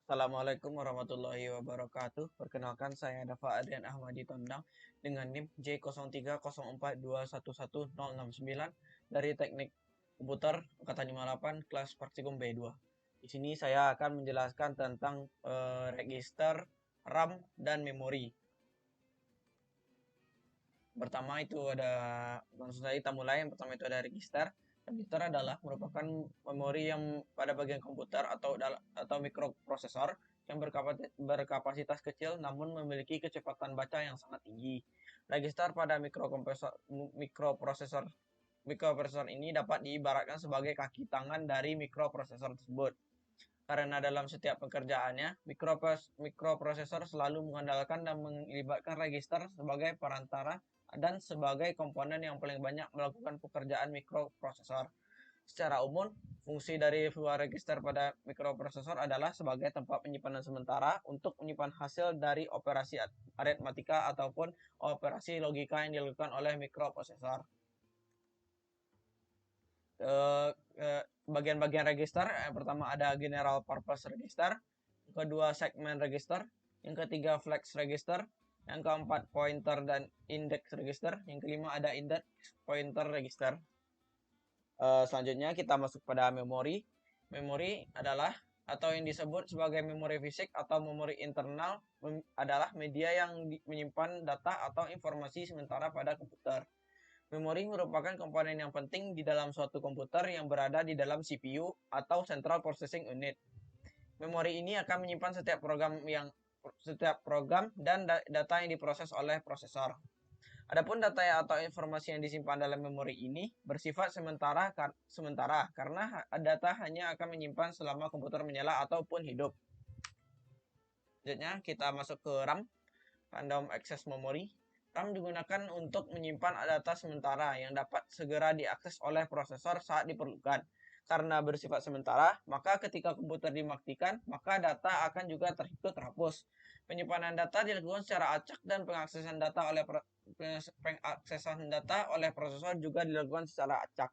Assalamualaikum warahmatullahi wabarakatuh. Perkenalkan saya Dafa Adrian Ahmadi Tondang dengan NIM J0304211069 dari Teknik Komputer Angkatan 58 kelas Praktikum B2. Di sini saya akan menjelaskan tentang register, RAM, dan memori. Pertama itu ada, langsung saja kita mulai. Yang pertama itu ada register. Register adalah merupakan memori yang pada bagian komputer atau mikroprosesor yang berkapasitas kecil namun memiliki kecepatan baca yang sangat tinggi. Register pada mikroprosesor mikroprosesor ini dapat diibaratkan sebagai kaki tangan dari mikroprosesor tersebut. Karena dalam setiap pekerjaannya, mikroprosesor selalu mengandalkan dan melibatkan register sebagai perantara dan sebagai komponen yang paling banyak melakukan pekerjaan mikroprosesor. Secara umum, fungsi dari sebuah register pada mikroprosesor adalah sebagai tempat penyimpanan sementara untuk menyimpan hasil dari operasi aritmatika ataupun operasi logika yang dilakukan oleh mikroprosesor. Bagian-bagian register, yang pertama ada general purpose register, yang kedua segment register, yang ketiga flex register, yang keempat pointer dan index register, yang kelima ada index pointer register. Selanjutnya kita masuk pada memori. Memori adalah atau yang disebut sebagai memori fisik atau memori internal adalah media yang menyimpan data atau informasi sementara pada komputer. Memori merupakan komponen yang penting di dalam suatu komputer yang berada di dalam CPU atau Central Processing Unit. Memori ini akan menyimpan setiap program dan data yang diproses oleh prosesor. Adapun data atau informasi yang disimpan dalam memori ini bersifat sementara karena data hanya akan menyimpan selama komputer menyala ataupun hidup. Selanjutnya kita masuk ke RAM, Random Access Memory. RAM digunakan untuk menyimpan data sementara yang dapat segera diakses oleh prosesor saat diperlukan. Karena bersifat sementara, maka ketika komputer dimatikan, maka data akan juga terhapus. Penyimpanan data dilakukan secara acak dan pengaksesan data oleh prosesor juga dilakukan secara acak.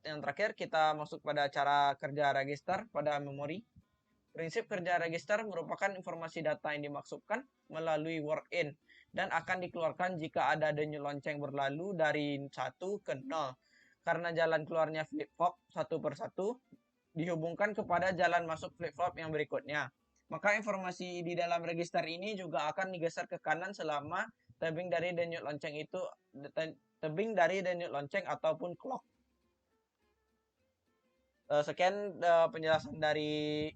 Yang terakhir kita masuk pada cara kerja register pada memori. Prinsip kerja register merupakan informasi data yang dimasukkan melalui work-in dan akan dikeluarkan jika ada denyut lonceng berlalu dari 1 ke 0. Karena jalan keluarnya flip-flop satu persatu dihubungkan kepada jalan masuk flip-flop yang berikutnya. Maka informasi di dalam register ini juga akan digeser ke kanan selama tebing dari denyut lonceng ataupun clock. Sekian penjelasan dari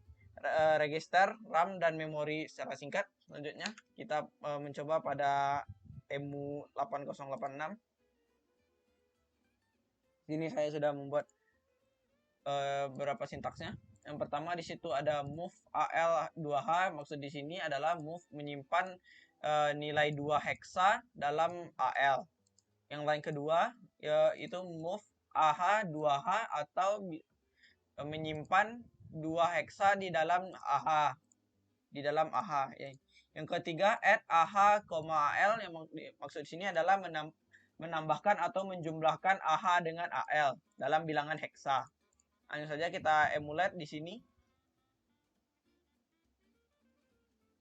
register, RAM, dan memori secara singkat. Selanjutnya kita mencoba pada EMU 8086. Sini saya sudah membuat beberapa sintaksnya. Yang pertama di situ ada move AL2H. Maksud di sini adalah move menyimpan nilai 2 heksa dalam AL. Yang lain kedua yaitu move AH2H atau menyimpan 2 heksa di dalam AH. Yang ketiga add AH,AL yang maksud di sini adalah menambahkan atau menjumlahkan AH dengan AL dalam bilangan heksa. Langsung saja kita emulate di sini.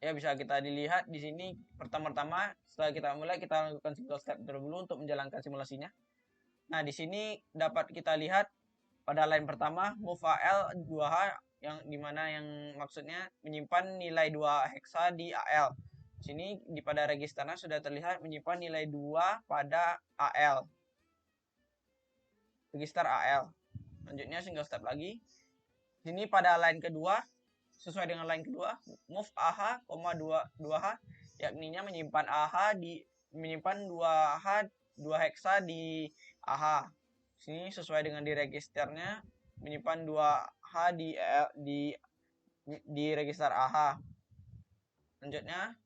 Ya, bisa kita dilihat di sini pertama-tama setelah kita mulai kita lakukan single step dulu untuk menjalankan simulasinya. Nah, di sini dapat kita lihat pada line pertama move AL 2H yang dimana yang maksudnya menyimpan nilai 2 heksa di AL. Di sini pada registernya sudah terlihat menyimpan nilai 2 pada AL. Register AL. Selanjutnya single step lagi. Di sini pada line kedua sesuai dengan line kedua move AH, 2H yakninya menyimpan 2 heksa di AH. Sini sesuai dengan di registernya menyimpan 2H di register AH. Selanjutnya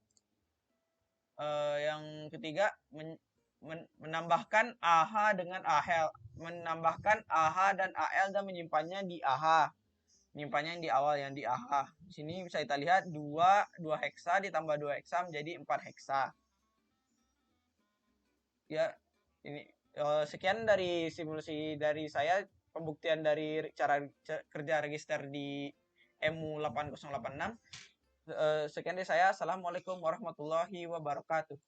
yang ketiga menambahkan AH dengan AL, menambahkan AH dan AL dan menyimpannya di AH. Menyimpannya yang di awal yang di AH. Di sini bisa kita lihat 2 heksa ditambah 2 heksa menjadi 4 heksa. Ya, ini sekian dari simulasi dari saya, pembuktian dari cara kerja register di EMU 8086. Sekian dari saya. Assalamualaikum warahmatullahi wabarakatuh.